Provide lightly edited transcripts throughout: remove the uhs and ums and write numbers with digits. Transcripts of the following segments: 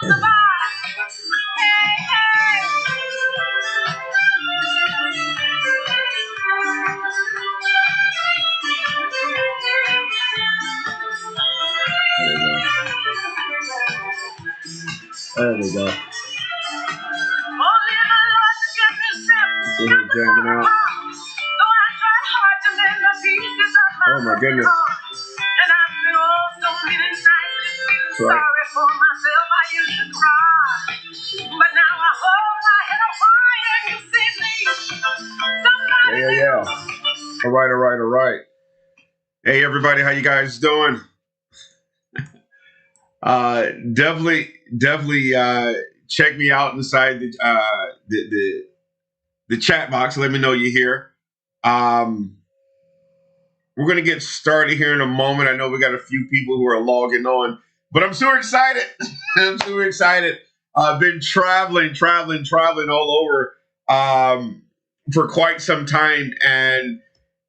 There we go. Jamming out. Oh my goodness. Right. Yeah. All right. Hey everybody, how you guys doing? Definitely check me out inside the chat box. Let me know you're here. We're gonna get started here in a moment. I know we got a few people who are logging on, but I'm super excited. I'm super excited. I've been traveling all over for quite some time, and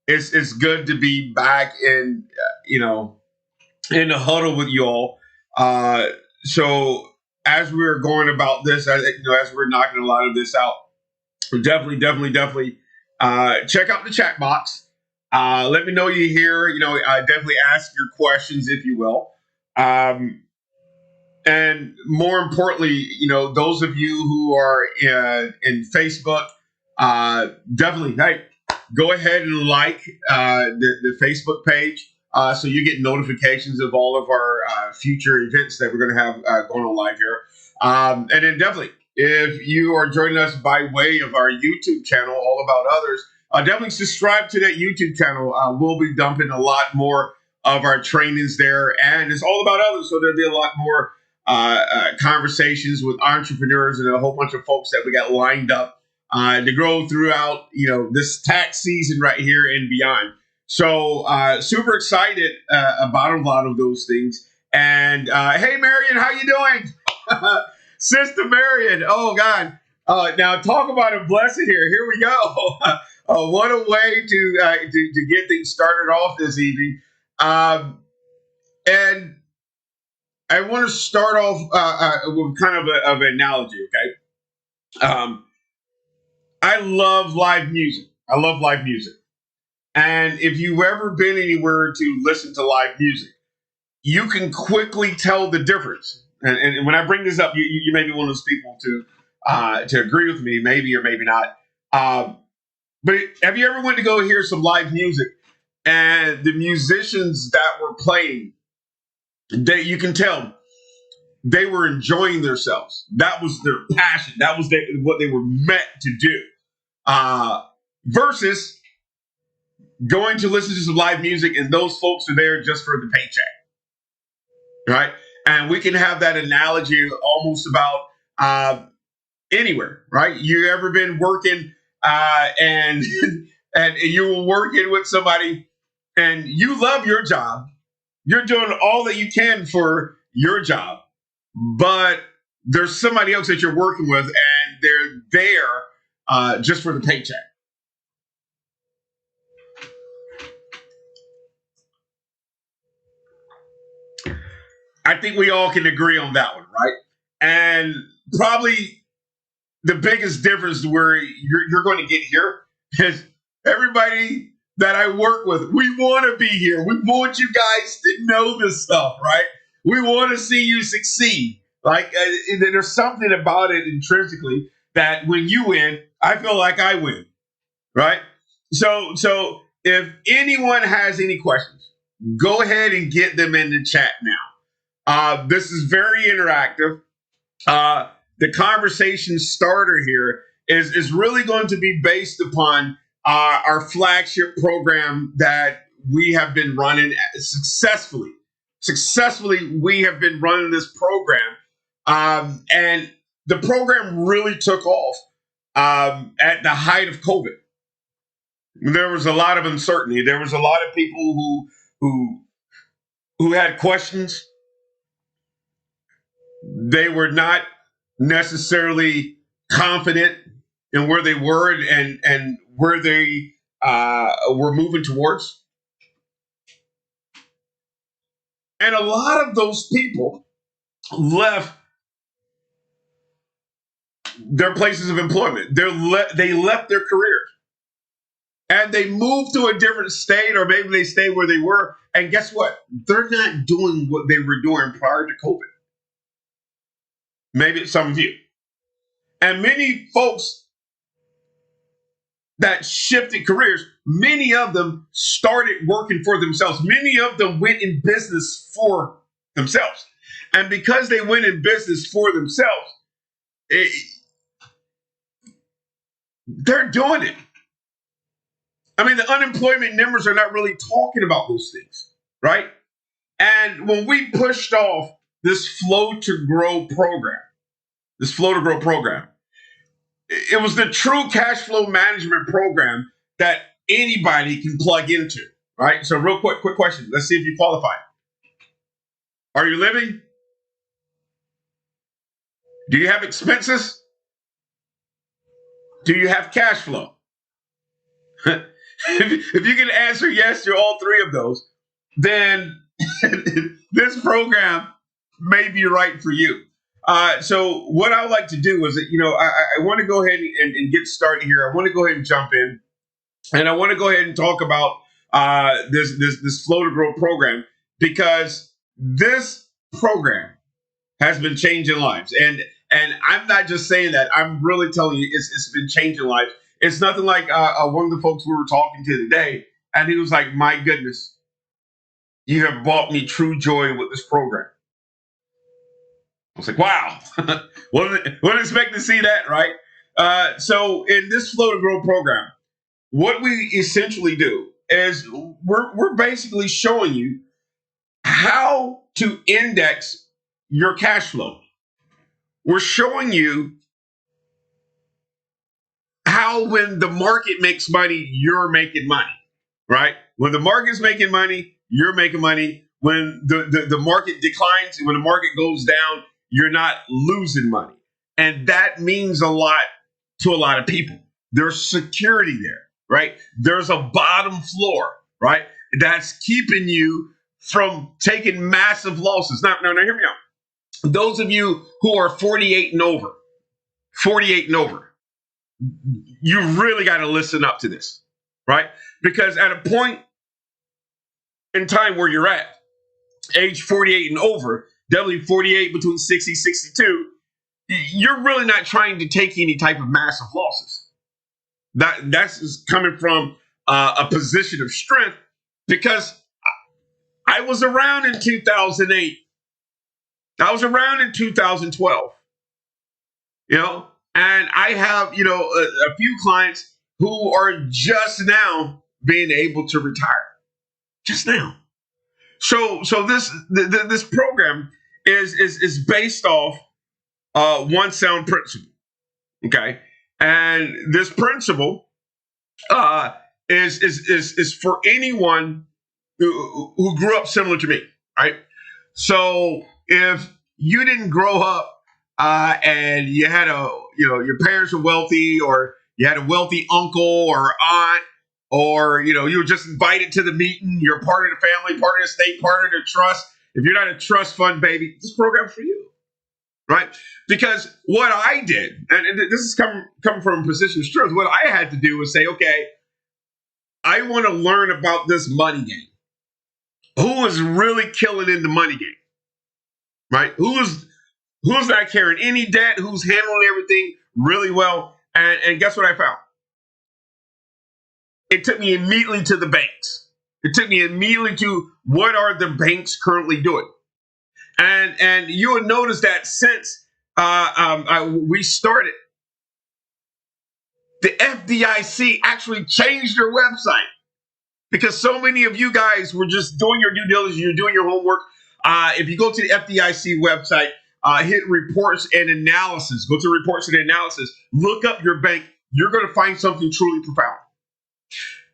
it's good to be back in in the huddle with you all. So as we're going about this, as we're knocking a lot of this out, definitely check out the chat box. Let me know you're here. Definitely ask your questions if you will. And more importantly, those of you who are in Facebook, definitely, hey, go ahead and like the Facebook page so you get notifications of all of our future events that we're going to have going on live here. And then definitely, if you are joining us by way of our YouTube channel, All About Others, definitely subscribe to that YouTube channel. We'll be dumping a lot more of our trainings there, and it's all about others. So there'll be a lot more conversations with entrepreneurs and a whole bunch of folks that we got lined up to grow throughout, this tax season right here and beyond. So super excited about a lot of those things. And hey, Marion, how you doing? Sister Marion, oh God. Now talk about a blessing here. Here we go. What a way to get things started off this evening. And I want to start off with kind of an analogy, okay? I love live music. And if you've ever been anywhere to listen to live music, you can quickly tell the difference. And when I bring this up, you may be one of those people to agree with me, maybe or maybe not. But have you ever went to go hear some live music and the musicians that were playing, you can tell they were enjoying themselves. That was their passion. That was what they were meant to do. Versus going to listen to some live music and those folks are there just for the paycheck. Right? And we can have that analogy almost about anywhere, right? You ever been working and and you were working with somebody and you love your job. You're doing all that you can for your job, but there's somebody else that you're working with and they're there just for the paycheck. I think we all can agree on that one, right? And probably the biggest difference where you're going to get here is everybody that I work with, we want to be here. We want you guys to know this stuff, right? We want to see you succeed. Like there's something about it intrinsically that when you win, I feel like I win, right? So if anyone has any questions, go ahead and get them in the chat now. This is very interactive. The conversation starter here is really going to be based upon our flagship program that we have been running successfully. We have been running this program. And the program really took off at the height of COVID. There was a lot of uncertainty. There was a lot of people who had questions. They were not necessarily confident in where they were and where they were moving towards. And a lot of those people left their places of employment. They left their careers and they moved to a different state, or maybe they stayed where they were. And guess what? They're not doing what they were doing prior to COVID. Maybe it's some of you. And many folks that shifted careers, many of them started working for themselves. Many of them went in business for themselves. And because they went in business for themselves, they're doing it. I mean, the unemployment numbers are not really talking about those things, right? And when we pushed off this Flow to Grow program, it was the true cash flow management program that anybody can plug into, right? So real quick question. Let's see if you qualify. Are you living? Do you have expenses? Do you have cash flow? If you can answer yes to all three of those, then this program may be right for you. So what I would like to do is that, I want to go ahead and get started here. I want to go ahead and jump in, and I want to go ahead and talk about this Flow to Grow program, because this program has been changing lives. And I'm not just saying that. I'm really telling you, it's been changing lives. It's nothing like one of the folks we were talking to today, and he was like, "My goodness, you have brought me true joy with this program." I was like, "Wow, wasn't expecting to see that, right?" So in this Flow to Grow program, what we essentially do is we're basically showing you how to index your cash flow. We're showing you how, when the market makes money, you're making money, right? When the market's making money, you're making money. When the market declines, when the market goes down, you're not losing money. And that means a lot to a lot of people. There's security there, right? There's a bottom floor, right? That's keeping you from taking massive losses. Now, hear me out. Those of you who are 48 and over, you really got to listen up to this, right? Because at a point in time where you're at, age 48 and over, definitely 48 between 60, 62, you're really not trying to take any type of massive losses. That's coming from a position of strength, because I was around in 2008. I was around in 2012, and I have, a few clients who are just now being able to retire. Just now. So this program is based off one sound principle. Okay. And this principle is for anyone who grew up similar to me, right? So if you didn't grow up and you had your parents were wealthy, or you had a wealthy uncle or aunt, or you were just invited to the meeting, you're part of the family, part of the state, part of the trust. If you're not a trust fund baby, this program's for you, right? Because what I did, and this is coming from a position of strength, what I had to do was say, okay, I want to learn about this money game. Who is really killing in the money game, right? Who's not carrying any debt? Who's handling everything really well? And guess what I found? It took me immediately to the banks. It took me immediately to what are the banks currently doing. And you would notice that since we started, the FDIC actually changed their website, because so many of you guys were just doing your due diligence, you're doing your homework. If you go to the FDIC website, hit reports and analysis, go to reports and analysis, look up your bank, you're going to find something truly profound.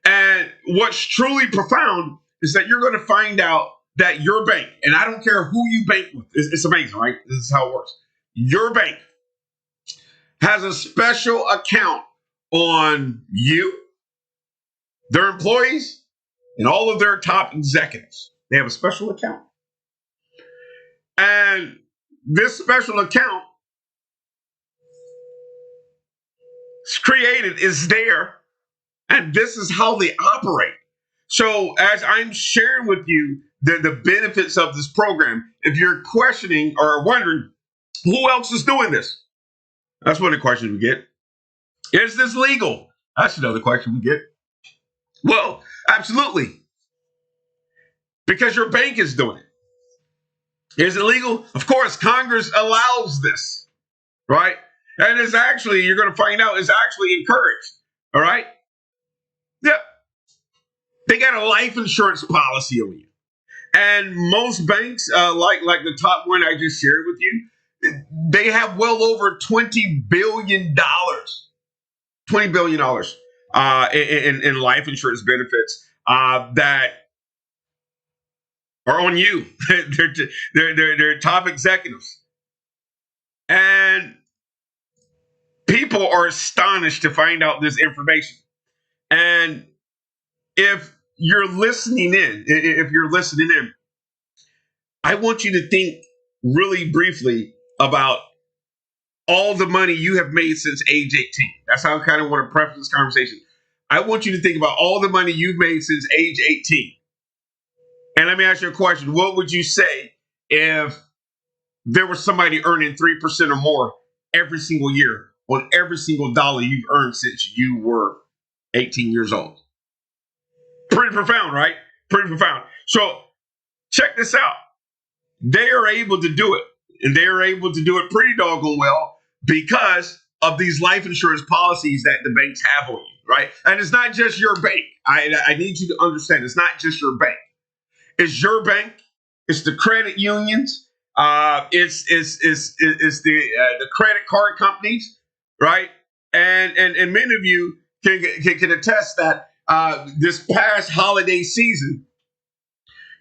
And what's truly profound is that you're going to find out that your bank, and I don't care who you bank with, it's amazing, right? This is how it works. Your bank has a special account on you, their employees, and all of their top executives. They have a special account. And this special account created is there, and this is how they operate. So as I'm sharing with you the benefits of this program, if you're questioning or wondering who else is doing this, that's one of the questions we get. Is this legal? That's another question we get. Well, absolutely, because your bank is doing it. Is it legal? Of course, Congress allows this, right? And it's actually, you're going to find out, it's actually encouraged. All right? Yep. They got a life insurance policy on you. And most banks, like the top one I just shared with you, they have well over $20 billion. $20 billion in life insurance benefits that are on you. they're top executives. And people are astonished to find out this information. And if you're listening in, I want you to think really briefly about all the money you have made since age 18. That's how I kind of want to preface this conversation. I want you to think about all the money you've made since age 18. And let me ask you a question. What would you say if there was somebody earning 3% or more every single year on every single dollar you've earned since you were 18 years old? Pretty profound, right? Pretty profound. So check this out. They are able to do it. And they are able to do it pretty doggone well because of these life insurance policies that the banks have on you, right? And it's not just your bank. I need you to understand, it's not just your bank. It's your bank. It's the credit unions. It's the credit card companies, right? And many of you can attest that this past holiday season,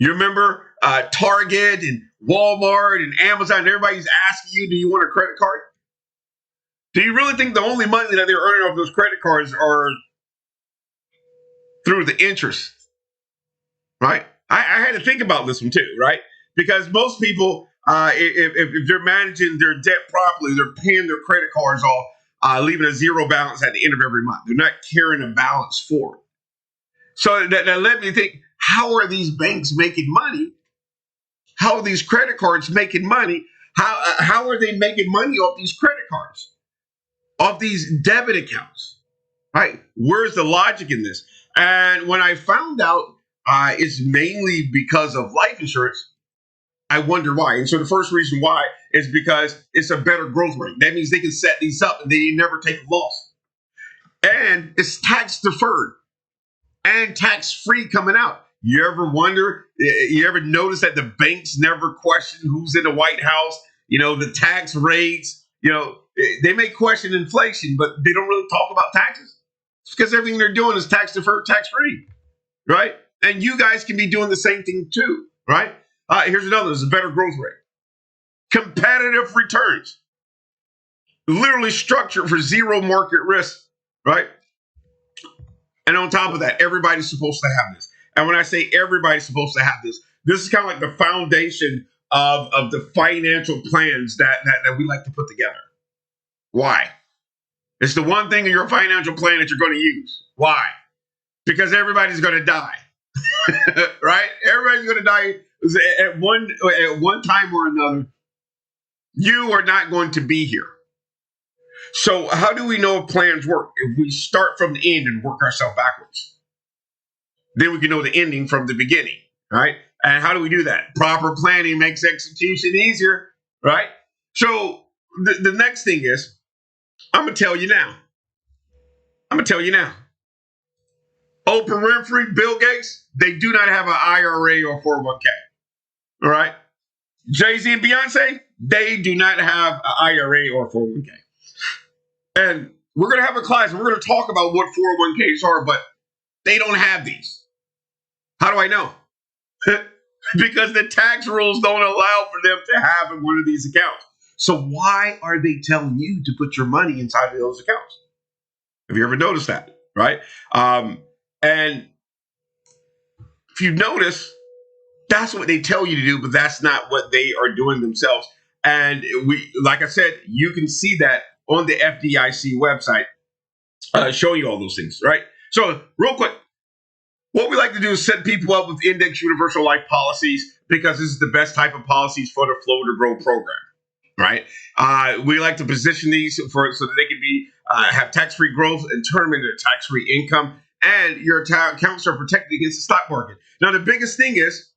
you remember Target and Walmart and Amazon, and everybody's asking you, do you want a credit card? Do you really think the only money that they're earning off those credit cards are through the interest? Right? I had to think about this one too, right? Because most people, if they're managing their debt properly, they're paying their credit cards off, leaving a zero balance at the end of every month. They're not carrying a balance forward. So that let me think, how are these banks making money? How are these credit cards making money? How are they making money off these credit cards, off these debit accounts? Right? Where's the logic in this? And when I found out it's mainly because of life insurance, I wonder why. And so the first reason why is because it's a better growth rate. That means they can set these up and they never take a loss. And it's tax deferred and tax free coming out. You ever wonder, you ever notice that the banks never question who's in the White House? You know, the tax rates, you know, they may question inflation, but they don't really talk about taxes. It's because everything they're doing is tax deferred, tax free, right? And you guys can be doing the same thing too, right? Here's another, there's a better growth rate. Competitive returns. Literally structured for zero market risk, right? And on top of that, everybody's supposed to have this. And when I say everybody's supposed to have this, this is kind of like the foundation of the financial plans that we like to put together. Why? It's the one thing in your financial plan that you're going to use. Why? Because everybody's going to die, right? Everybody's going to die at one time or another. You are not going to be here. So how do we know if plans work? If we start from the end and work ourselves backwards, then we can know the ending from the beginning, right? And how do we do that? Proper planning makes execution easier, right? So the next thing is, I'm going to tell you now. Oprah Winfrey, Bill Gates, they do not have an IRA or 401k, all right? Jay-Z and Beyonce, they do not have an IRA or 401k. And we're going to have a class, and we're going to talk about what 401ks are, but they don't have these. How do I know? Because the tax rules don't allow for them to have in one of these accounts. So why are they telling you to put your money inside of those accounts? Have you ever noticed that, right? And if you notice, that's what they tell you to do, but that's not what they are doing themselves. And we, like I said, you can see that on the FDIC website. show you all those things, right? So real quick, what we like to do is set people up with index universal life policies because this is the best type of policies for the Flow to Grow program, right? We like to position these for so that they can be have tax-free growth and turn them into tax-free income, and your accounts are protected against the stock market. Now, the biggest thing is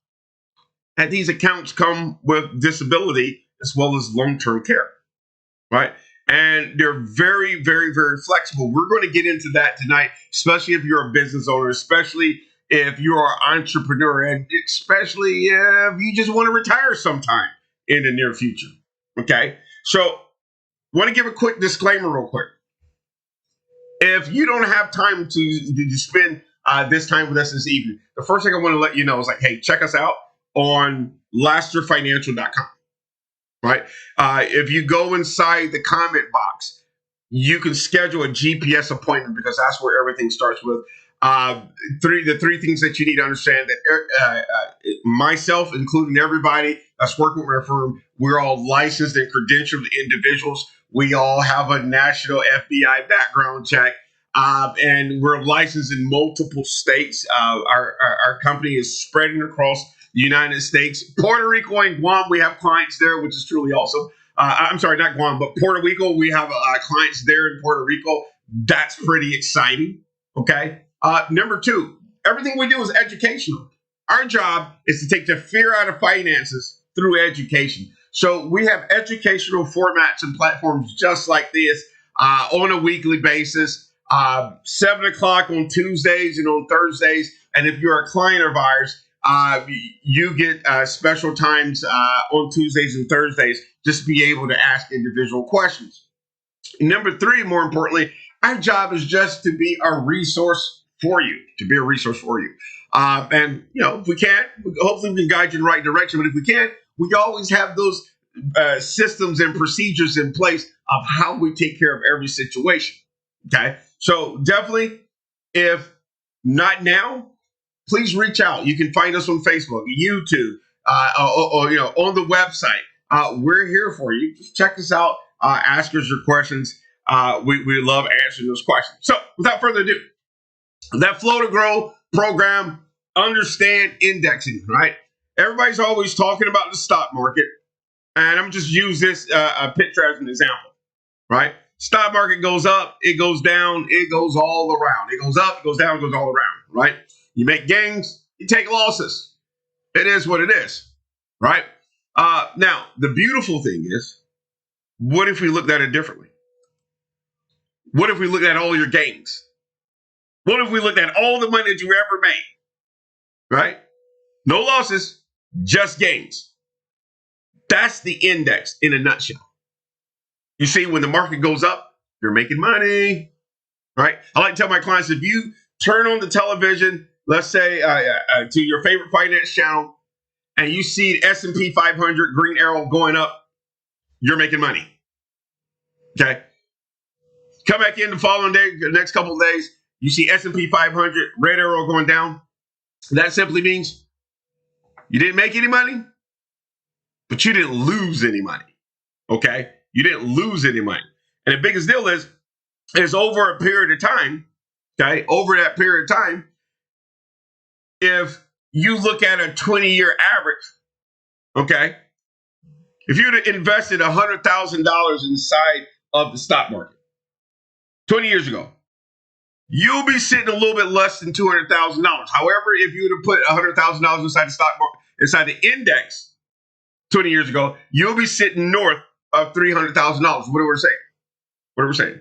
that these accounts come with disability as well as long-term care, right? And they're very, very, very flexible. We're going to get into that tonight, especially if you're a business owner, especially if you're an entrepreneur, and especially if you just want to retire sometime in the near future. Okay. So, want to give a quick disclaimer real quick. If you don't have time to spend this time with us this evening, the first thing I want to let you know is like, hey, check us out on lasterfinancial.com. Right? If you go inside the comment box, you can schedule a GPS appointment because that's where everything starts with. The three things that you need to understand that myself, including everybody that's working with my firm, we're all licensed and credentialed individuals. We all have a national FBI background check. And we're licensed in multiple states. Our company is spreading across the United States, Puerto Rico, and Guam. We have clients there, which is truly awesome. I'm sorry, not Guam, but Puerto Rico. We have clients there in Puerto Rico. That's pretty exciting. Okay. Number two, everything we do is educational. Our job is to take the fear out of finances through education. So we have educational formats and platforms just like this on a weekly basis. 7 o'clock on Tuesdays and on Thursdays. And if you're a client of ours, you get special times on Tuesdays and Thursdays just to be able to ask individual questions. Number three, more importantly, our job is just to be a resource for you, And, if we can't, hopefully we can guide you in the right direction. But if we can't, we always have those systems and procedures in place of how we take care of every situation. Okay. So definitely, if not now, please reach out. You can find us on Facebook, YouTube, or on the website. We're here for you. Just check us out. Ask us your questions. We love answering those questions. So without further ado, that Flow to Grow program, understand indexing, right? Everybody's always talking about the stock market, and I'm just use this picture as an example, right? Stock market goes up, it goes down, it goes all around. It goes up, it goes down, it goes all around, right? You make gains, you take losses. It is what it is, right? Now, the beautiful thing is, what if we looked at it differently? What if we looked at all your gains? What if we looked at all the money that you ever made, right? No losses, just gains. That's the index in a nutshell. You see, when the market goes up, you're making money, right? I like to tell my clients, if you turn on the television, let's say to your favorite finance channel, and you see S&P 500 green arrow going up, you're making money. Okay. Come back in the following day, the next couple of days, you see S&P 500 red arrow going down. That simply means you didn't make any money, but you didn't lose any money. Okay. You didn't lose any money. And the biggest deal is over a period of time, okay, over that period of time, if you look at a 20-year average, okay, if you'd have invested $100,000 inside of the stock market 20 years ago, you'll be sitting a little bit less than $200,000. However, if you would have put $100,000 inside the stock market, inside the index 20 years ago, you'll be sitting north of $300,000. What are we saying? What are we saying?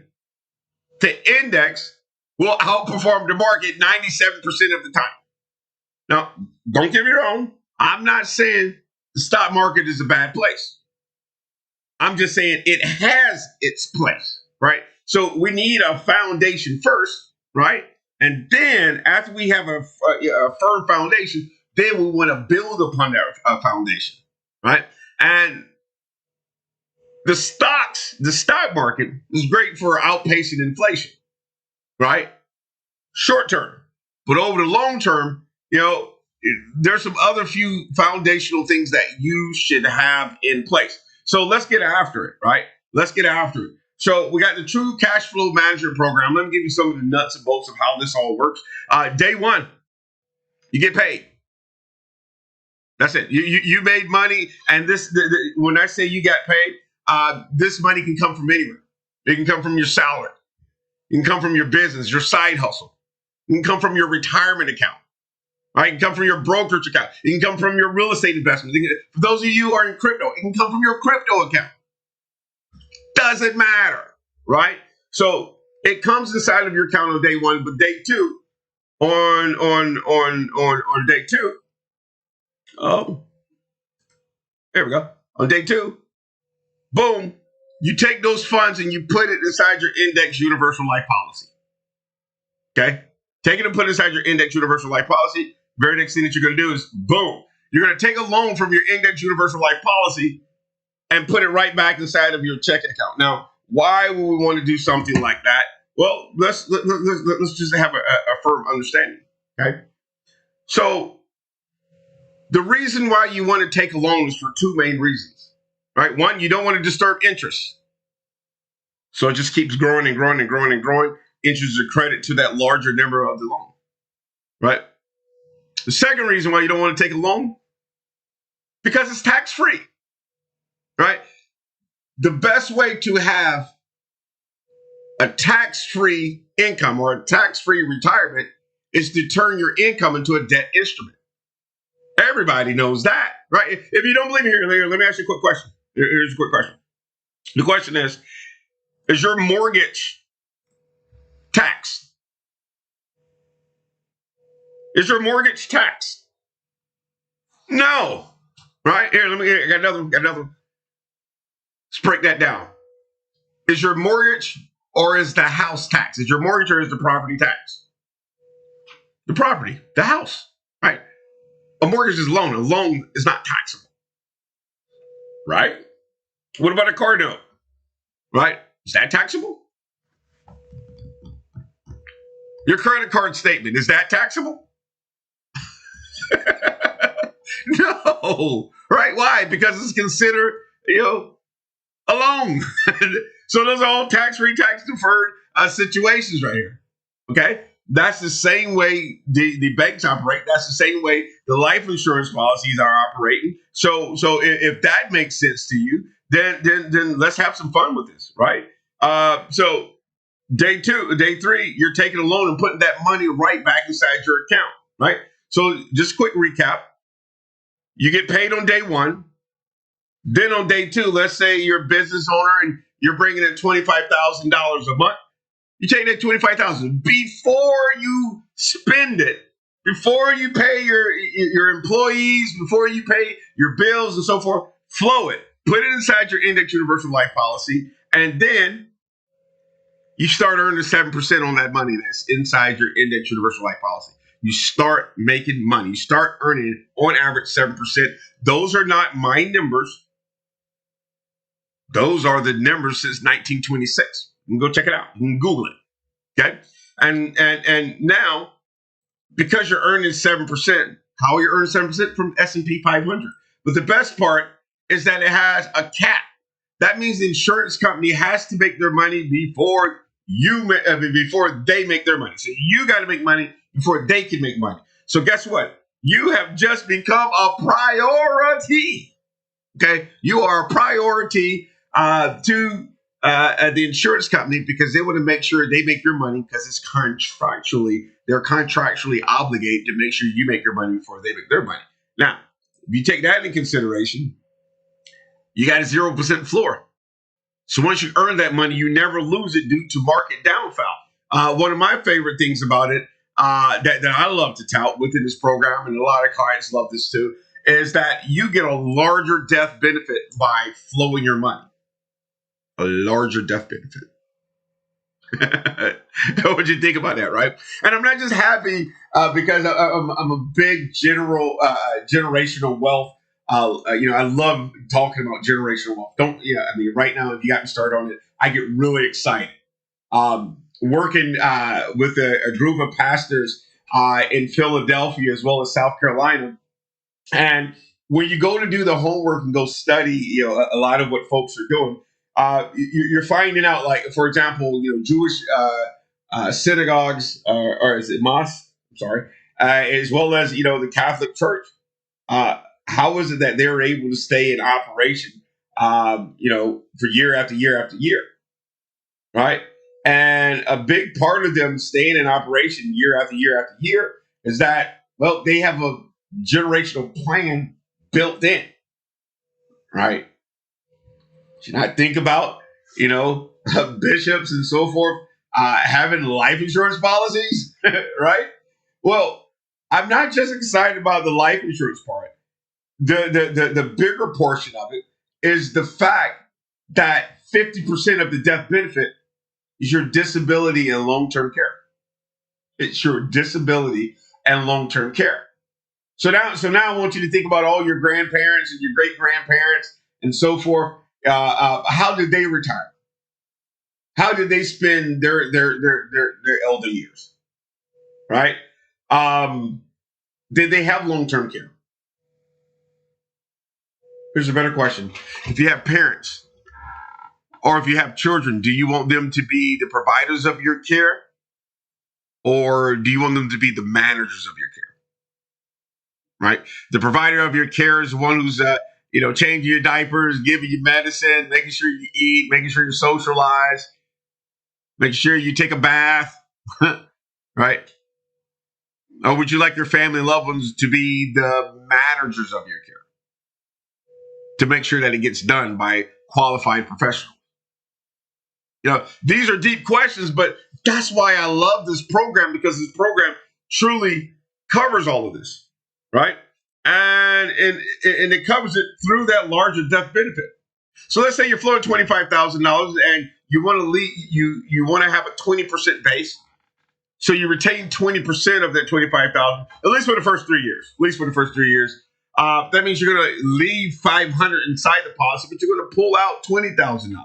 The index will outperform the market 97% of the time. Now, don't get me wrong. I'm not saying the stock market is a bad place. I'm just saying it has its place, right? So we need a foundation first, right? And then after we have a firm foundation, then we want to build upon that foundation, right? And the stock market is great for outpacing inflation, right? Short term. But over the long term, there's some other few foundational things that you should have in place. So let's get after it, right? Let's get after it. So we got the True Cash Flow Management Program. Let me give you some of the nuts and bolts of how this all works. Day one, you get paid. That's it. You made money, and when I say you got paid, this money can come from anywhere. It can come from your salary. It can come from your business, your side hustle. It can come from your retirement account. Right? It can come from your brokerage account. It can come from your real estate investment. For those of you who are in crypto, it can come from your crypto account. Doesn't matter, right? So it comes inside of your account on day one, but day two, on day two. Oh, there we go. On day two, boom, you take those funds and you put it inside your index universal life policy. Okay? Take it and put it inside your index universal life policy. Very next thing that you're going to do is, boom, you're going to take a loan from your index universal life policy and put it right back inside of your checking account. Now, why would we want to do something like that? Well, let's just have a firm understanding. Okay? So the reason why you want to take a loan is for two main reasons. Right? One, you don't want to disturb interest. So it just keeps growing and growing and growing and growing. Interest is a credit to that larger number of the loan. Right? The second reason why you don't want to take a loan, because it's tax-free. Right? The best way to have a tax-free income or a tax-free retirement is to turn your income into a debt instrument. Everybody knows that, right? If you don't believe me, here, let me ask you a quick question. Here's a quick question. The question is your mortgage taxed? Is your mortgage taxed? No. Right? Here, I got another one. Let's break that down. Is your mortgage or is the house tax? Is your mortgage or is the property tax? The property, the house, right? A mortgage is a loan. A loan is not taxable, right? What about a car note, right? Is that taxable? Your credit card statement, is that taxable? No, right? Why? Because it's considered, a loan. So those are all tax-free, tax-deferred situations right here. Okay? That's the same way the banks operate. That's the same way the life insurance policies are operating. So if that makes sense to you, then let's have some fun with this, right? So day three, you're taking a loan and putting that money right back inside your account, right? So just a quick recap. You get paid on day one. Then on day two, let's say you're a business owner and you're bringing in $25,000 a month. You take that $25,000 before you spend it, before you pay your employees, before you pay your bills and so forth. Flow it, put it inside your index universal life policy, and then you start earning 7% on that money that's inside your index universal life policy. You start making money. You start earning on average 7%. Those are not my numbers. Those are the numbers since 1926. You can go check it out. You can Google it. Okay? And now, because you're earning 7%, how are you earning 7%? From S&P 500. But the best part is that it has a cap. That means the insurance company has to make their money before they make their money. So you got to make money before they can make money. So guess what? You have just become a priority. Okay? You are a priority to the insurance company because they want to make sure they make your money because they're contractually obligated to make sure you make your money before they make their money. Now, if you take that into consideration, you got a 0% floor. So once you earn that money, you never lose it due to market downfall. One of my favorite things about it that I love to tout within this program, and a lot of clients love this too, is that you get a larger death benefit by flowing your money. A larger death benefit. What would you think about that, right? And I'm not just happy because I'm a big generational wealth. I love talking about generational wealth. Right now, if you got me started on it, I get really excited. Working with a group of pastors in Philadelphia as well as South Carolina. And when you go to do the homework and go study, a lot of what folks are doing, You're finding out, like, for example, Jewish synagogues, or is it mosques? I'm sorry, as well as the Catholic Church. How is it that they were able to stay in operation, for year after year after year, right? And a big part of them staying in operation year after year after year is that, well, they have a generational plan built in, right? Should not think about, bishops and so forth having life insurance policies, right? Well, I'm not just excited about the life insurance part. The bigger portion of it is the fact that 50% of the death benefit is your disability and long-term care. It's your disability and long-term care. So now I want you to think about all your grandparents and your great-grandparents and so forth. How did they retire? How did they spend their elder years? Right? Did they have long-term care? Here's a better question. If you have parents or if you have children, do you want them to be the providers of your care? Or do you want them to be the managers of your care? Right? The provider of your care is the one who's, changing your diapers, giving you medicine, making sure you eat, making sure you socialize, making sure you take a bath, right? Or would you like your family and loved ones to be the managers of your care? To make sure that it gets done by qualified professionals. These are deep questions, but that's why I love this program, because this program truly covers all of this, right? And it covers it through that larger death benefit. So let's say you're flowing $25,000 and you want to you want to have a 20% base. So you retain 20% of that $25,000, at least for the first 3 years. That means you're going to leave $500 inside the policy, but you're going to pull out $20,000.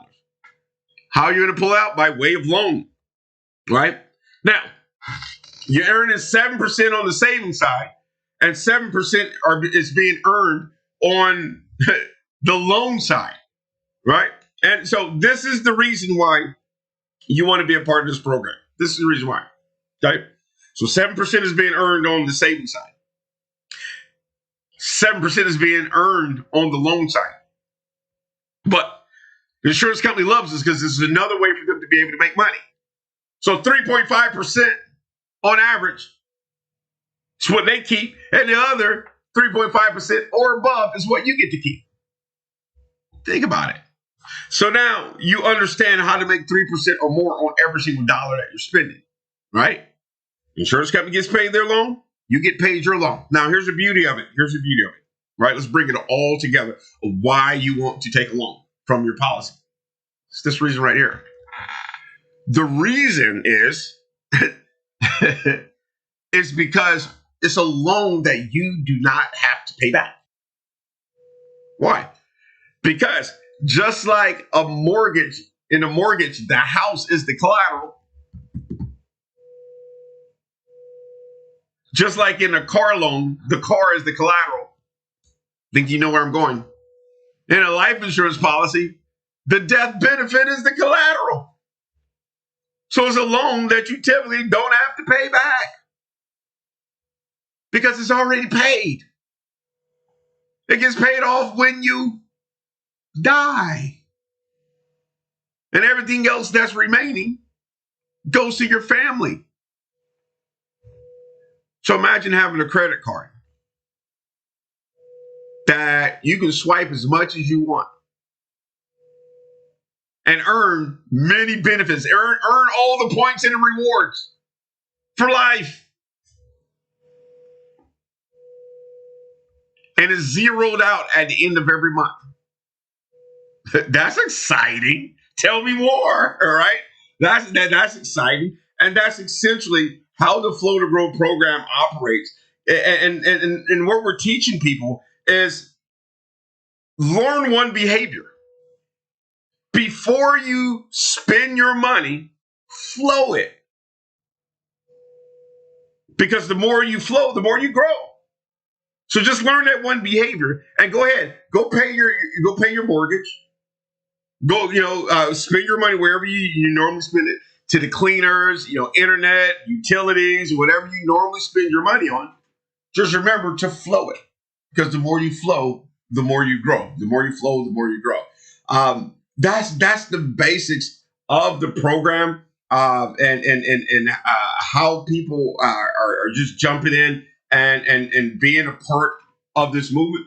How are you going to pull out? By way of loan, right? Now, you're earning 7% on the savings side, and 7% is being earned on the loan side, right? And so this is the reason why you want to be a part of this program. This is the reason why, okay? So 7% is being earned on the savings side. 7% is being earned on the loan side. But the insurance company loves this because this is another way for them to be able to make money. So 3.5% on average is what they keep, and the other 3.5% or above is what you get to keep. Think about it. So now you understand how to make 3% or more on every single dollar that you're spending, right? Insurance company gets paid their loan, you get paid your loan. Now, here's the beauty of it. Right? Let's bring it all together of why you want to take a loan from your policy. It's this reason right here. The reason is it's because it's a loan that you do not have to pay back. Why? Because just like a mortgage, in a mortgage, the house is the collateral. Just like in a car loan, the car is the collateral. Think you know where I'm going? In a life insurance policy, the death benefit is the collateral. So it's a loan that you typically don't have to pay back because it's already paid. It gets paid off when you die. And everything else that's remaining goes to your family. So imagine having a credit card that you can swipe as much as you want and earn many benefits, earn all the points and the rewards for life. And it's zeroed out at the end of every month. That's exciting. Tell me more, all right? That's exciting. And that's essentially how the Flow to Grow program operates. And what we're teaching people is learn one behavior. Before you spend your money, flow it. Because the more you flow, the more you grow. So just learn that one behavior and go ahead. Go pay your mortgage. Go, spend your money wherever you normally spend it, to the cleaners, internet, utilities, whatever you normally spend your money on. Just remember to flow it, because the more you flow, the more you grow. The more you flow, the more you grow. That's the basics of the program, and how people are just jumping in and being a part of this movement.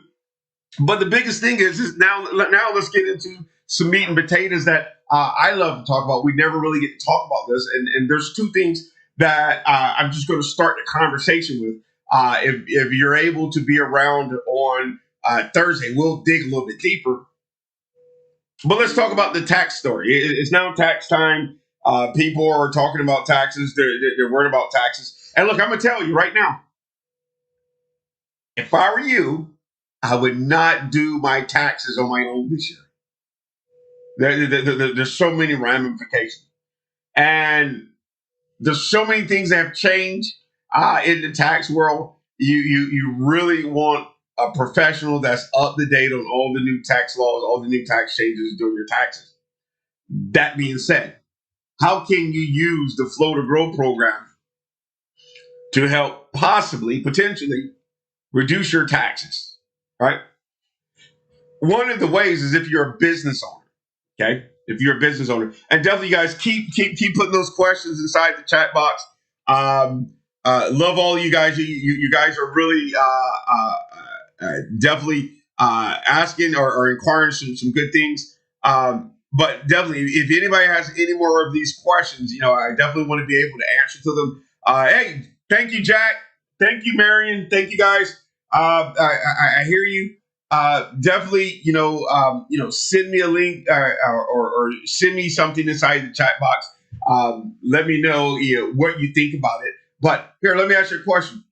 But the biggest thing is now let's get into some meat and potatoes that I love to talk about. We never really get to talk about this, and there's two things that I'm just going to start the conversation with. If you're able to be around on Thursday, we'll dig a little bit deeper. But let's talk about the tax story. It's now tax time. People are talking about taxes. They're worried about taxes. And look, I'm going to tell you right now, if I were you, I would not do my taxes on my own this year. There's so many ramifications. And there's so many things that have changed in the tax world. You really want a professional that's up to date on all the new tax laws, all the new tax changes doing your taxes. That being said, how can you use the Flow to Grow program to help potentially reduce your taxes? Right? One of the ways is if you're a business owner. Okay, if you're a business owner, and definitely, you guys keep putting those questions inside the chat box. Love all you guys. You guys are really definitely asking or inquiring some good things. But definitely, if anybody has any more of these questions, I definitely want to be able to answer to them. Hey, thank you, Jack. Thank you, Marion. Thank you, guys. I hear you. Definitely, send me a link or send me something inside the chat box. Let me know, what you think about it. But here, let me ask you a question.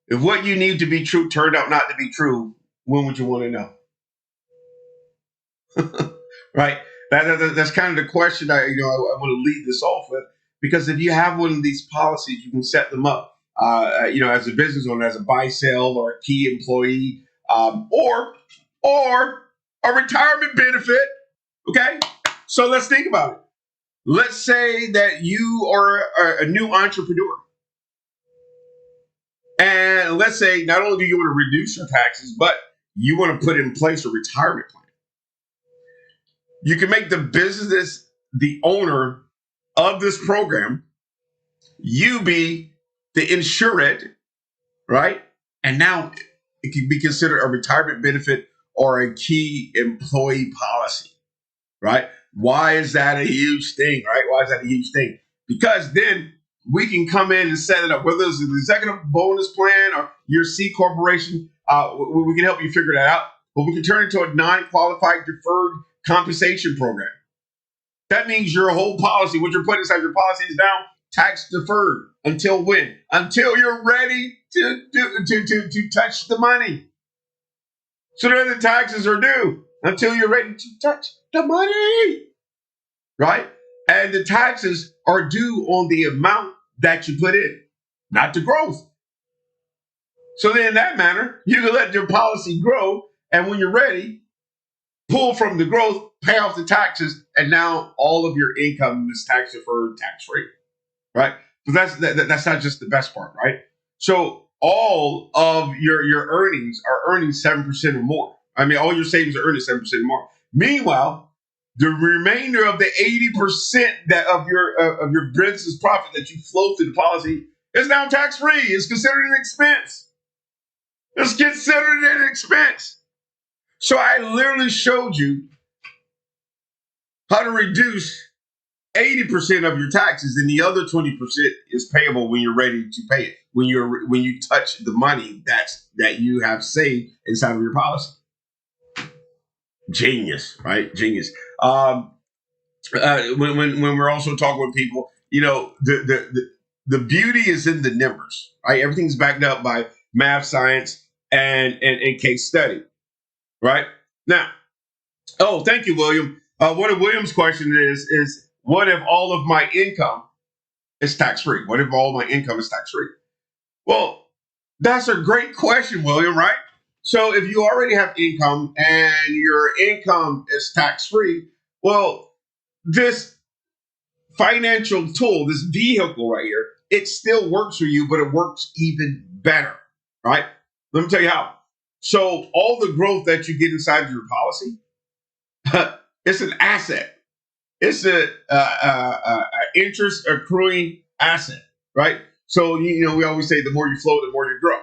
If what you need to be true turned out not to be true, when would you want to know? Right? That's kind of the question I want to lead this off with, because if you have one of these policies, you can set them up. As a business owner, as a buy, sell, or a key employee, or a retirement benefit. Okay, so let's think about it. Let's say that you are a new entrepreneur, and let's say not only do you want to reduce your taxes, but you want to put in place a retirement plan. You can make the business the owner of this program. You be the insured, right? And now it can be considered a retirement benefit or a key employee policy, right? Why is that a huge thing, right? Why is that a huge thing? Because then we can come in and set it up, whether it's an executive bonus plan or your C corporation. We can help you figure that out. But we can turn it into a non-qualified deferred compensation program. That means your whole policy, what you're putting inside your policy, is now tax deferred. Until when? Until you're ready to touch the money. So then the taxes are due until you're ready to touch the money, right? And the taxes are due on the amount that you put in, not the growth. So then in that manner, you can let your policy grow, and when you're ready, pull from the growth, pay off the taxes, and now all of your income is tax deferred, tax free, right? So that's not just the best part, right? So all of your earnings are earning 7% or more. I mean, all your savings are earning 7% or more. Meanwhile, the remainder of the 80% that of your business profit that you flow through the policy is now tax free. It's considered an expense. It's considered an expense. So I literally showed you how to reduce 80% of your taxes, and the other 20% is payable when you're ready to pay it. When you touch the money that you have saved inside of your policy. Genius, right? Genius. When we're also talking with people, the beauty is in the numbers, right? Everything's backed up by math, science, and case study, right? Now, thank you, William. One of William's question is what if all of my income is tax free? What if all my income is tax free? Well, that's a great question, William, right? So if you already have income and your income is tax free, well, this financial tool, this vehicle right here, it still works for you, but it works even better, right? Let me tell you how. So all the growth that you get inside your policy, it's an asset. It's a interest accruing asset, right? So we always say the more you flow, the more you grow,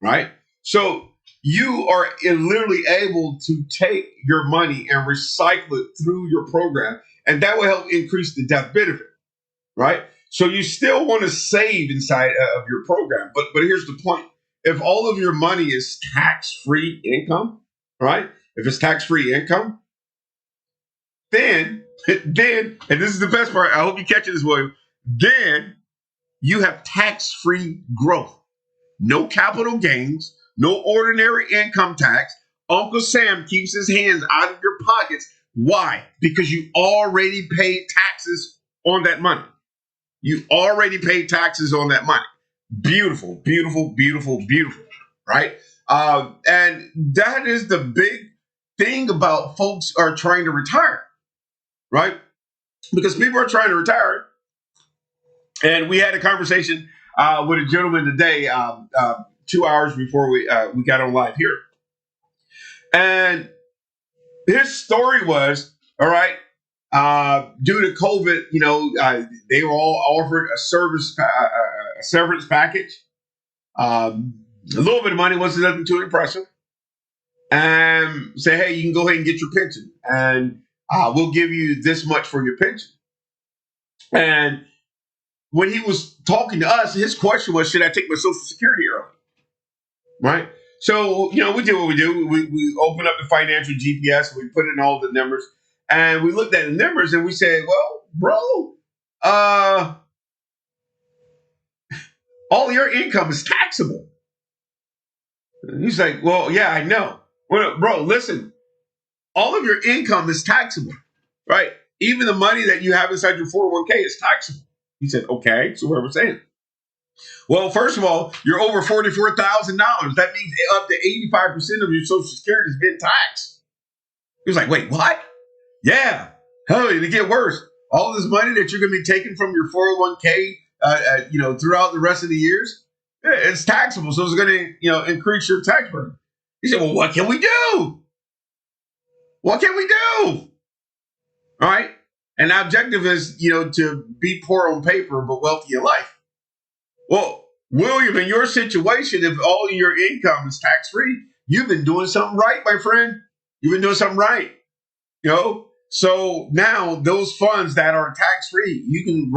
right? So you are literally able to take your money and recycle it through your program, and that will help increase the death benefit, right? So you still want to save inside of your program, but here's the point: if all of your money is tax free income, right? If it's tax free income, then, and this is the best part. I hope you catch this, William. Then you have tax free growth. No capital gains, no ordinary income tax. Uncle Sam keeps his hands out of your pockets. Why? Because you already paid taxes on that money. You already paid taxes on that money. Beautiful, beautiful, beautiful, beautiful, right? And that is the big thing about folks are trying to retire, right? Because people are trying to retire. And we had a conversation with a gentleman today, 2 hours before we got on live here. And his story was, all right, due to COVID, they were all offered a severance package. A little bit of money wasn't nothing too impressive. And say, hey, you can go ahead and get your pension, and we'll give you this much for your pension. And when he was talking to us, his question was, should I take my Social Security early? Right? So, we do what we do. We open up the financial GPS, we put in all the numbers, and we looked at the numbers and we said, well, bro, all your income is taxable. And he's like, well, yeah, I know. Well, bro, listen, all of your income is taxable, right? Even the money that you have inside your 401k is taxable. He said, okay, so what are we saying? Well, first of all, you're over $44,000. That means up to 85% of your Social Security is being taxed. He was like, wait, what? Yeah. Hell, it'll get worse. All this money that you're going to be taking from your 401k, throughout the rest of the years, it's taxable. So it's going to, increase your tax burden. He said, well, what can we do? What can we do? All right. And the objective is, to be poor on paper, but wealthy in life. Well, William, in your situation, if all your income is tax-free, you've been doing something right, my friend. You've been doing something right. So now those funds that are tax-free, you can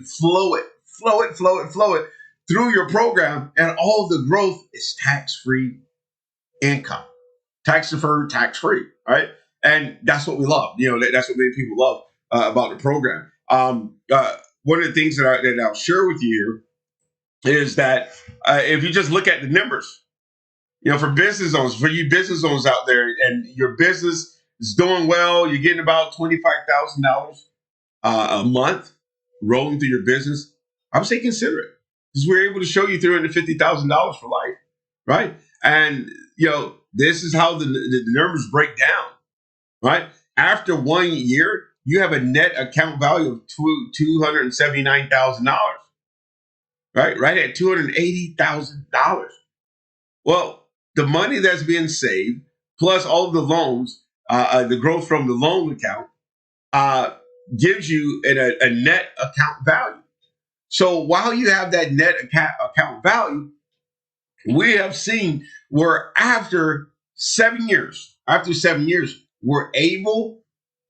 flow it through your program, and all the growth is tax-free income. Tax-deferred, tax-free, right? And that's what we love. That's what many people love about the program. One of the things that I'll share with you here is that if you just look at the numbers, for business owners, for you business owners out there, and your business is doing well, you're getting about $25,000 a month rolling through your business, I would say consider it, because we're able to show you $350,000 for life, right? And this is how the numbers break down, right? After 1 year, you have a net account value of $279,000. Right at $280,000. Well, the money that's being saved, plus all of the loans, the growth from the loan account, gives you a net account value. So while you have that net account value, we have seen where after 7 years, we're able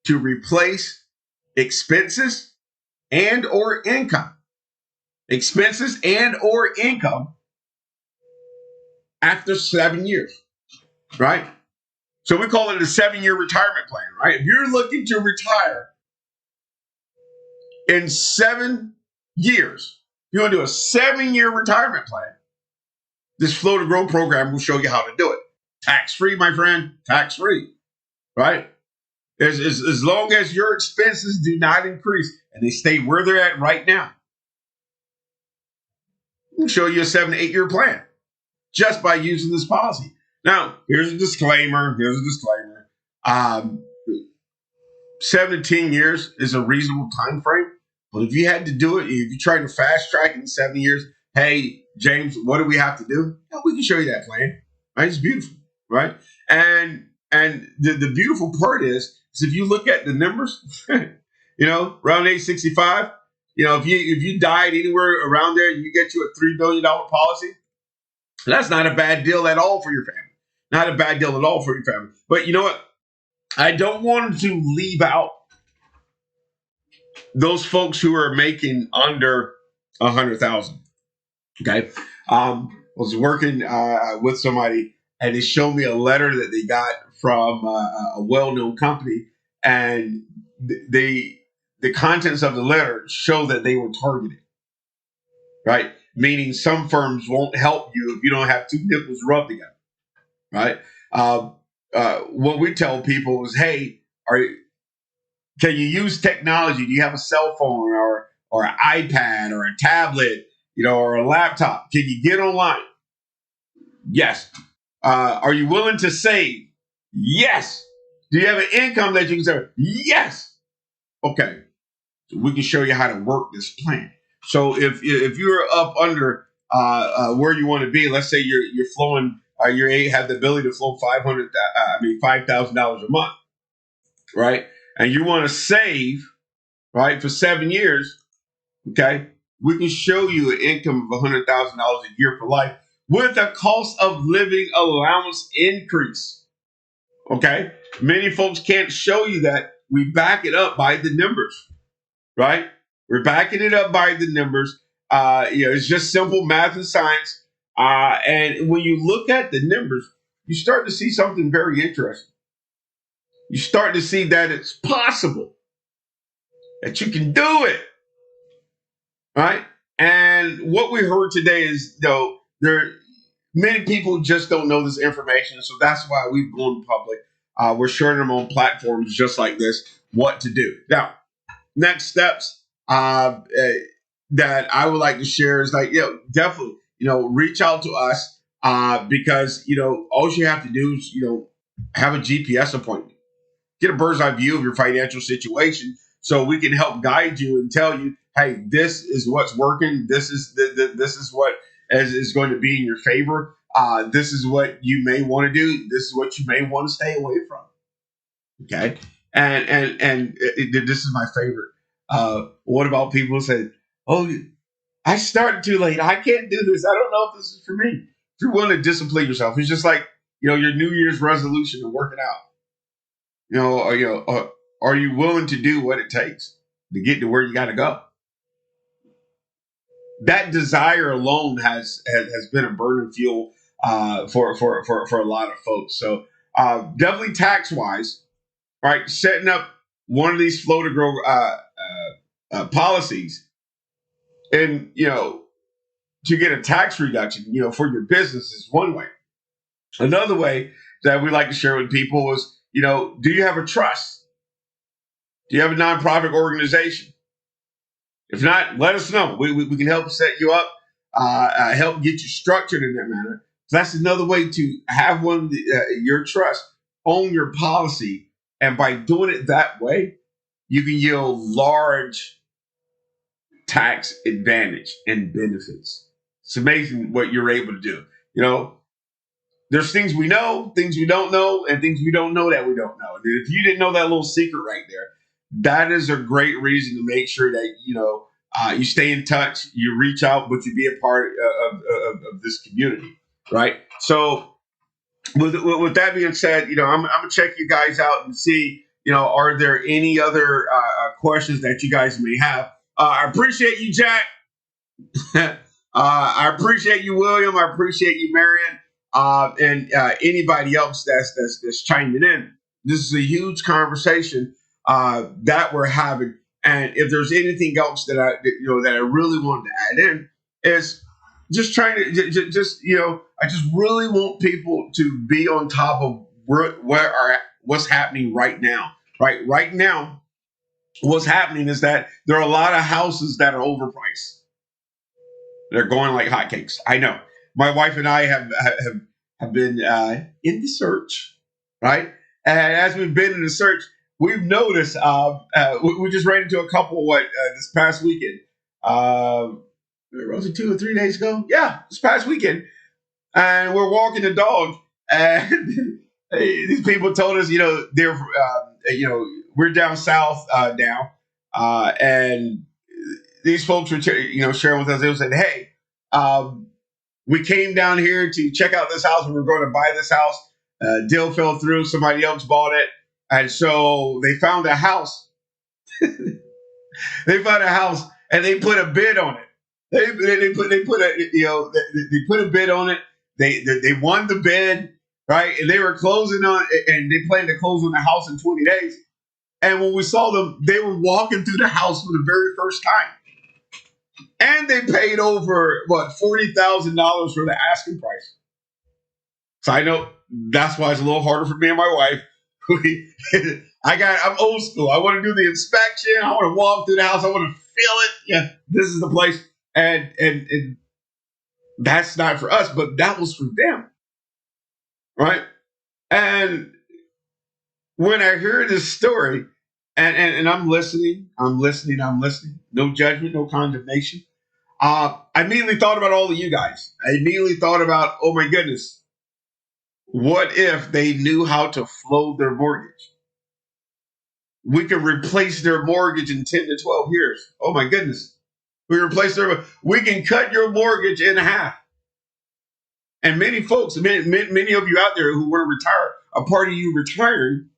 to replace expenses and or income. Expenses and or income after 7 years, right? So we call it a 7-year retirement plan, right? If you're looking to retire in 7 years, you want to do a 7-year retirement plan, this Flow to Grow program will show you how to do it. Tax-free, my friend, tax-free, right? As long as your expenses do not increase and they stay where they're at right now, we'll show you a 7 to 8 year plan just by using this policy. Now, here's a disclaimer. Um, 17 years is a reasonable time frame. But if you had to do it, if you try to fast track in 7 years, hey, James, what do we have to do? Yeah, we can show you that plan. Right? It's beautiful, right? And the beautiful part is if you look at the numbers, around age 65, if you died anywhere around there and you get you a $3 billion policy, that's not a bad deal at all for your family. Not a bad deal at all for your family. But you know what? I don't want to leave out those folks who are making under 100,000. Okay, was working with somebody, and they showed me a letter that they got from a well-known company, and the contents of the letter show that they were targeted. Right, meaning some firms won't help you if you don't have two nipples rubbed together. Right. What we tell people is, hey, can you use technology? Do you have a cell phone or an iPad or a tablet, or a laptop? Can you get online? Yes. Are you willing to save? Yes. Do you have an income that you can save? Yes. Okay. So we can show you how to work this plan. So if you're up under where you want to be, let's say you're flowing, you have the ability to flow $5,000 a month, right? And you want to save, right, for 7 years, okay? We can show you an income of $100,000 a year for life with a cost of living allowance increase, okay? Many folks can't show you that. We back it up by the numbers, right? We're backing it up by the numbers. It's just simple math and science. And when you look at the numbers, you start to see something very interesting. You start to see that it's possible, that you can do it, right? And what we heard today is, many people just don't know this information, so that's why we've gone public. We're sharing them on platforms just like this, what to do. Now, next steps that I would like to share is definitely, reach out to us because, all you have to do is, have a GPS appointment. Get a bird's eye view of your financial situation so we can help guide you and tell you, hey, this is what's working. This is this is what is going to be in your favor. This is what you may want to do. This is what you may want to stay away from. Okay, and this is my favorite. What about people who say, "Oh, I started too late. I can't do this. I don't know if this is for me." If you're willing to discipline yourself, it's just like your New Year's resolution of working out. Are you willing to do what it takes to get to where you got to go? That desire alone has been a burning fuel for a lot of folks. So definitely tax wise, right? Setting up one of these flow to grow policies, and to get a tax reduction, for your business is one way. Another way that we like to share with people is, do you have a trust? Do you have a nonprofit organization? If not, let us know. We can help set you up, help get you structured in that manner. So that's another way to have your trust own your policy. And by doing it that way, you can yield large tax advantage and benefits. It's amazing what you're able to do. There's things we know, things we don't know, and things we don't know that we don't know. And if you didn't know that little secret right there, that is a great reason to make sure that you stay in touch, you reach out, but you be a part of this community, right? So with that being said, I'm gonna check you guys out and see, are there any other questions that you guys may have? I appreciate you, Jack. I appreciate you, William. I appreciate you, Marion, and anybody else that's chiming in. This is a huge conversation that we're having, and if there's anything else that I really wanted to add in is just trying to I just really want people to be on top of what's happening right now. Right now, what's happening is that there are a lot of houses that are overpriced. They're going like hotcakes. I know. My wife and I have been in the search, right? And as we've been in the search, we've noticed we just ran into a couple this past weekend. Was it 2 or 3 days ago? Yeah, this past weekend, and we're walking the dog, and these people told us, they're, we're down south now, and these folks were, sharing with us. They said, "Hey, um, we came down here to check out this house. We were going to buy this house. Deal fell through. Somebody else bought it, and so they found a house. They found a house, and they put a bid on it. They put a bid on it. They won the bid, right? And they were closing on, and they planned to close on the house in 20 days. And when we saw them, they were walking through the house for the very first time, and they paid over $40,000 for the asking price. So I know that's why it's a little harder for me and my wife. I'm old school. I want to do the inspection. I want to walk through the house. I want to feel it. Yeah, this is the place. And that's not for us, but that was for them, right? And when I hear this story, and I'm listening, no judgment, no condemnation. I immediately thought about all of you guys. I immediately thought about, oh my goodness, what if they knew how to flow their mortgage? We could replace their mortgage in 10 to 12 years. Oh my goodness. We can cut your mortgage in half. And many folks, many of you out there who want to retire, a part of you retiring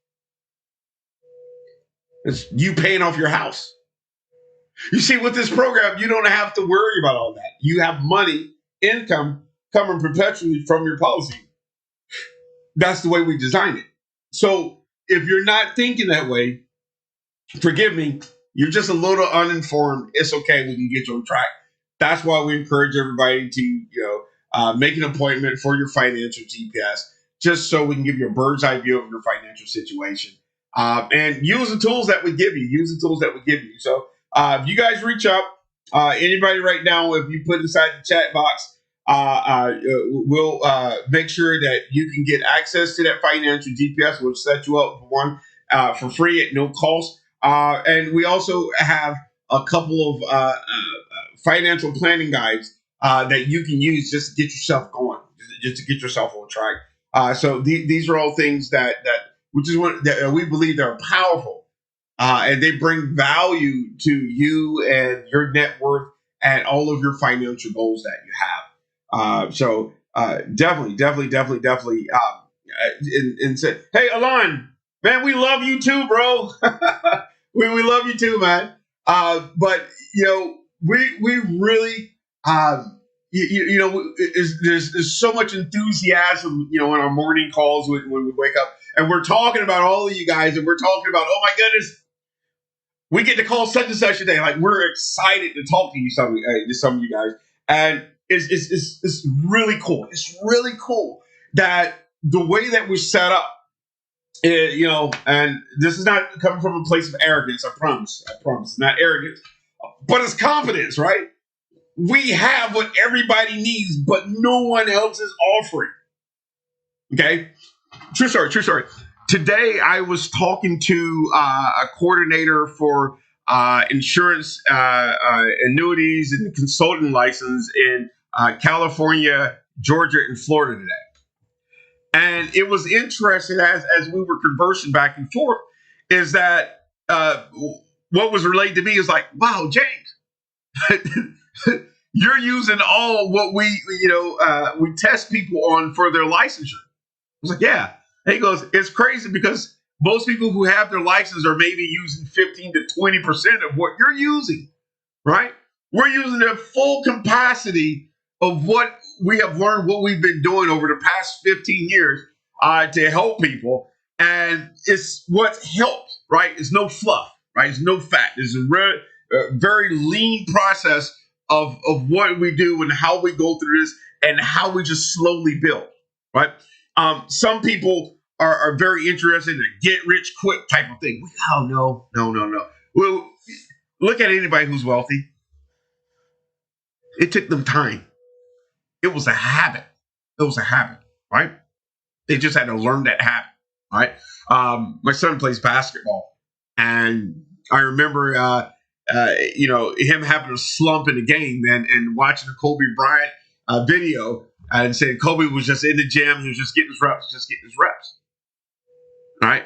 is you paying off your house. You see, with this program, you don't have to worry about all that. You have money, income coming perpetually from your policy. That's the way we design it. So if you're not thinking that way, forgive me, you're just a little uninformed. It's okay. We can get you on track. That's why we encourage everybody to, make an appointment for your financial GPS, just so we can give you a bird's eye view of your financial situation. And use the tools that we give you. So if you guys reach out, anybody right now, if you put inside the chat box, we'll make sure that you can get access to that financial GPS. We'll set you up for one for free at no cost. And we also have a couple of financial planning guides that you can use just to get yourself going, just to get yourself on track. So these are all things that which is what that we believe they're powerful, and they bring value to you and your net worth and all of your financial goals that you have. So definitely. And say, hey, Alon, man, we love you too, bro. we love you too, man. But we really, there's so much enthusiasm, in our morning calls when we wake up, and we're talking about all of you guys, and we're talking about, oh my goodness, we get to call such and such a day. Like, we're excited to talk to you, some of you guys, and it's really cool. It's really cool that the way that we're set up, and this is not coming from a place of arrogance. I promise, not arrogance, but it's confidence, right? We have what everybody needs, but no one else is offering. Okay? True story. Today, I was talking to a coordinator for insurance annuities and consultant license in California, Georgia, and Florida today. And it was interesting as we were conversing back and forth, is that what was relayed to me is like, wow, James, you're using all what we test people on for their licensure. I was like, yeah. And he goes, it's crazy because most people who have their license are maybe using 15 to 20% of what you're using, right? We're using the full capacity of what we have learned, what we've been doing over the past 15 years to help people. And it's what helps, right? It's no fluff, right? It's no fat. It's a very lean process of what we do and how we go through this and how we just slowly build, right? Some people are very interested in a get rich quick type of thing. Oh, no. Well, look at anybody who's wealthy. It took them time. It was a habit. right? They just had to learn that habit, right? My son plays basketball, and I remember, him having a slump in the game and watching the Kobe Bryant video and saying Kobe was just in the gym, he was just getting his reps, right?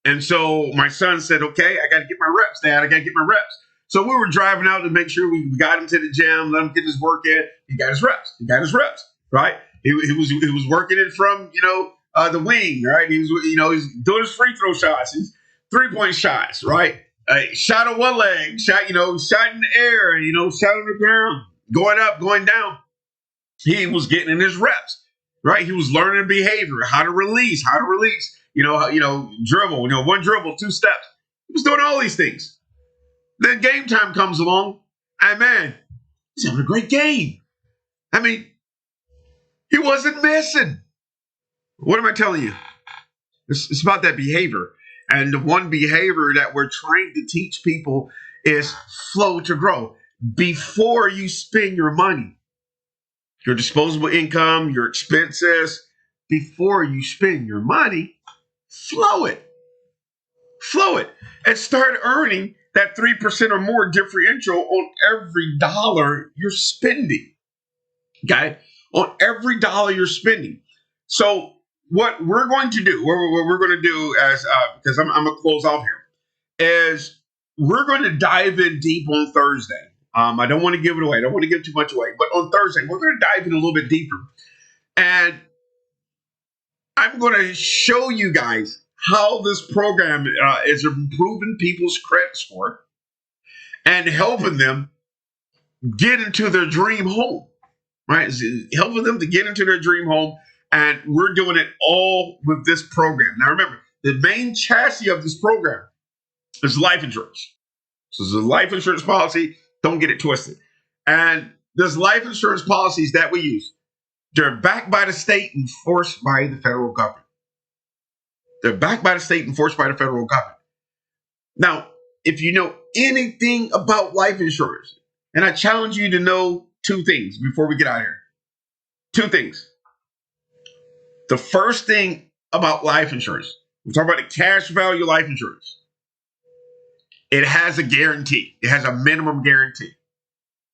And so my son said, okay, I got to get my reps, Dad. I got to get my reps. So we were driving out to make sure we got him to the gym, let him get his work in. He got his reps, right? He was working it from, the wing, right? He was doing his free throw shots, his 3-point shots, right? Shot on one leg, shot in the air, and, shot on the ground, going up, going down. He was getting in his reps, right? He was learning behavior, how to release, dribble, one dribble, 2 steps. He was doing all these things. Then game time comes along, and man, he's having a great game. I mean, he wasn't missing. What am I telling you? It's about that behavior. And the one behavior that we're trying to teach people is flow to grow. Before you spend your money, your disposable income, your expenses, before you spend your money, flow it. Flow it. And start earning that 3% or more differential on every dollar you're spending. Okay? On every dollar you're spending. So what we're going to do, what we're going to do because I'm going to close off here, is we're going to dive in deep on Thursday. I don't want to give it away. I don't want to give too much away. But on Thursday, we're going to dive in a little bit deeper. And I'm going to show you guys how this program is improving people's credit score and helping them get into their dream home, right? It's helping them to get into their dream home. And we're doing it all with this program. Now, remember, the main chassis of this program is life insurance. So it's a life insurance policy. Don't get it twisted. And there's life insurance policies that we use. They're backed by the state and enforced by the federal government. They're backed by the state and enforced by the federal government. Now, if you know anything about life insurance, and I challenge you to know 2 things before we get out of here. 2 things. The first thing about life insurance, we're talking about the cash value life insurance. It has a guarantee. It has a minimum guarantee,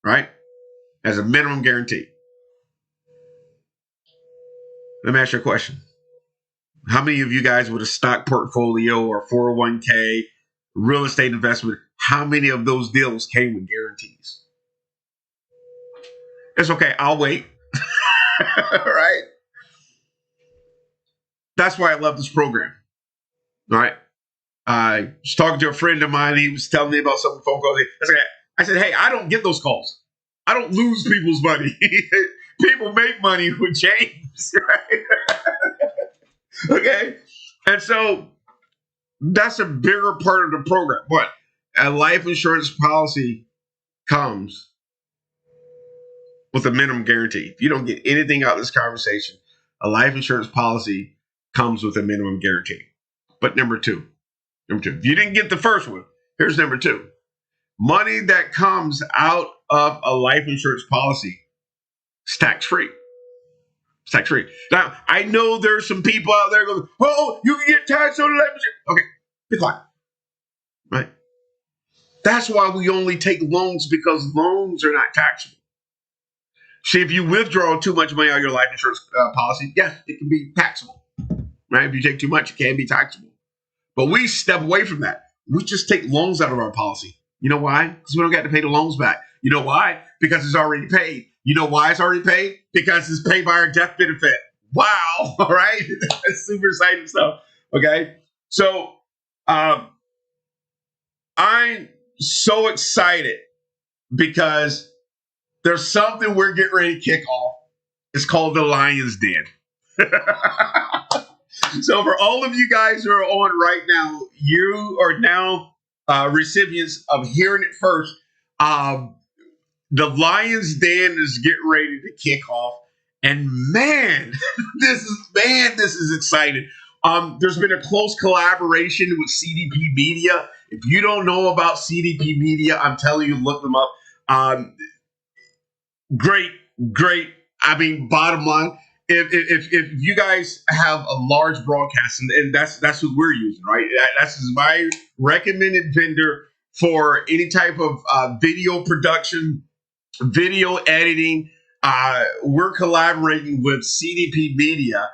right? It has a minimum guarantee. Let me ask you a question. How many of you guys with a stock portfolio or 401k, real estate investment, how many of those deals came with guarantees? It's okay. I'll wait. Right? That's why I love this program. All right. I was talking to a friend of mine. He was telling me about some phone calls. I said, hey, I don't get those calls. I don't lose people's money. People make money with James, right? Okay. And so that's a bigger part of the program. But a life insurance policy comes with a minimum guarantee. If you don't get anything out of this conversation, a life insurance policy comes with a minimum guarantee. But number two, if you didn't get the first one, here's number 2. Money that comes out of a life insurance policy is tax-free. It's tax-free. Now, I know there's some people out there going, oh, you can get taxed on life insurance. Okay, be quiet. Right? That's why we only take loans, because loans are not taxable. See, if you withdraw too much money out of your life insurance policy, yes, it can be taxable. Right? If you take too much, it can be taxable. But we step away from that. We just take loans out of our policy. You know why? Because we don't got to pay the loans back. You know why? Because it's already paid. You know why it's already paid? Because it's paid by our death benefit. Wow. All right. That's super exciting stuff. Okay. So I'm so excited because there's something we're getting ready to kick off. It's called the Lion's Den. So for all of you guys who are on right now, you are now recipients of hearing it first. The Lion's Den is getting ready to kick off. And man, this is exciting. There's been a close collaboration with CDP Media. If you don't know about CDP Media, I'm telling you, look them up. Great. I mean, bottom line, if you guys have a large broadcast, and that's who we're using, right? That's my recommended vendor for any type of video production, video editing. We're collaborating with CDP Media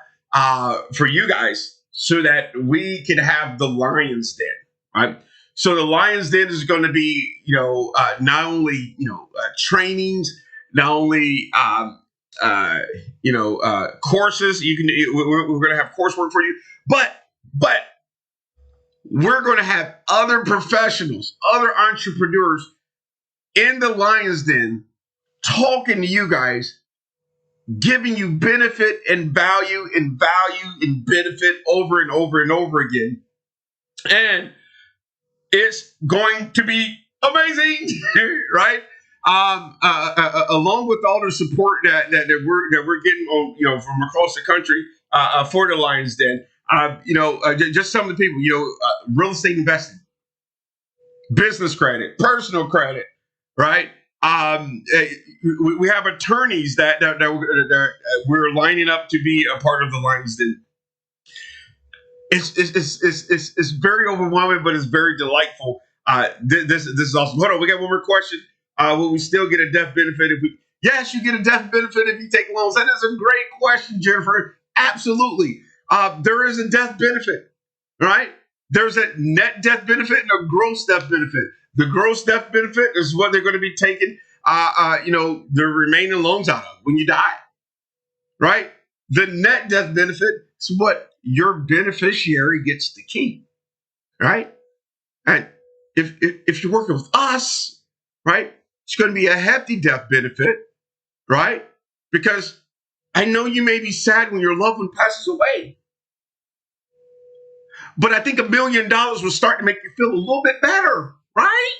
for you guys so that we can have the Lions Den, right? So the Lions Den is going to be, not only, trainings, not only, courses. We're going to have coursework for you, but we're going to have other professionals, other entrepreneurs in the Lions Den talking to you guys, giving you benefit and value and value and benefit over and over and over again. And it's going to be amazing, right? Along with all the support that we're getting on, from across the country for the Lions Den, just some of the people, real estate investing, business credit, personal credit, right? We have attorneys that we're lining up to be a part of the Lions Den. It's very overwhelming, but it's very delightful. This is awesome. Hold on, we got one more question. Will we still get a death benefit if we? Yes, you get a death benefit if you take loans. That is a great question, Jennifer. Absolutely. There is a death benefit, right? There's a net death benefit and a gross death benefit. The gross death benefit is what they're going to be taking, the remaining loans out of when you die, right? The net death benefit is what your beneficiary gets to keep, right? And if you're working with us, right, it's going to be a hefty death benefit, right? Because I know you may be sad when your loved one passes away, but I think $1 million will start to make you feel a little bit better, right?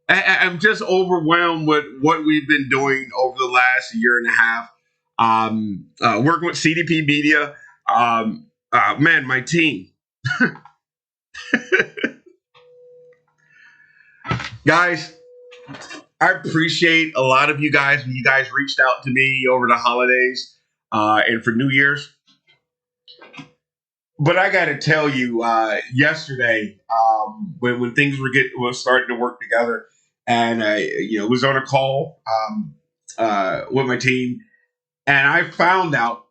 I'm just overwhelmed with what we've been doing over the last year and a half. Working with CDP Media, man, my team, guys. I appreciate a lot of you guys when you guys reached out to me over the holidays and for New Year's. But I got to tell you, yesterday, when things were starting to work together, and I was on a call with my team, and I found out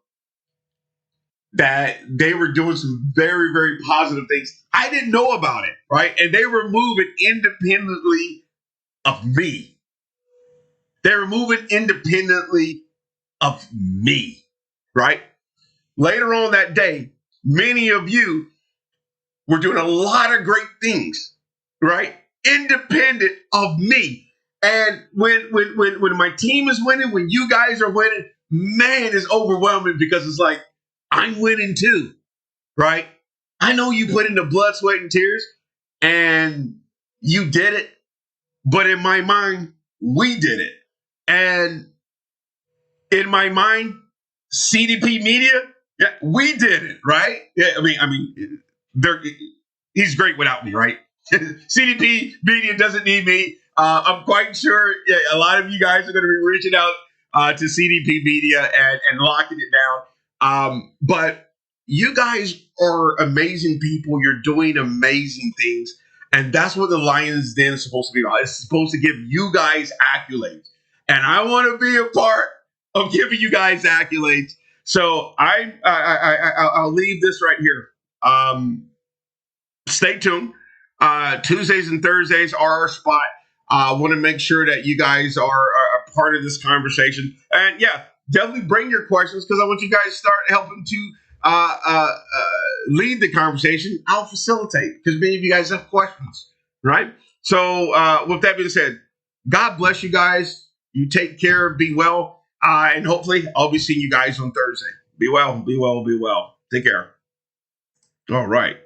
that they were doing some very, very positive things. I didn't know about it, right? And they were moving independently of me. They were moving independently of me, right? Later on that day, many of you were doing a lot of great things, right? Independent of me. And when my team is winning, when you guys are winning, man, it's overwhelming because it's like, I'm winning too, right? I know you put in the blood, sweat, and tears, and you did it. But in my mind, we did it. And in my mind, CDP Media, yeah, we did it, right? Yeah, I mean, he's great without me, right? CDP Media doesn't need me. I'm quite sure a lot of you guys are going to be reaching out to CDP Media and locking it down. But you guys are amazing people. You're doing amazing things. And that's what the Lions Den is supposed to be about. It's supposed to give you guys accolades. And I want to be a part of giving you guys accolades. So I'll leave this right here. Stay tuned. Tuesdays and Thursdays are our spot. I want to make sure that you guys are a part of this conversation. And yeah, definitely bring your questions because I want you guys to start helping to lead the conversation. I'll facilitate because many of you guys have questions, right? So with that being said, God bless you guys. You take care, be well, and hopefully I'll be seeing you guys on Thursday. Be well, be well, be well. Take care. All right.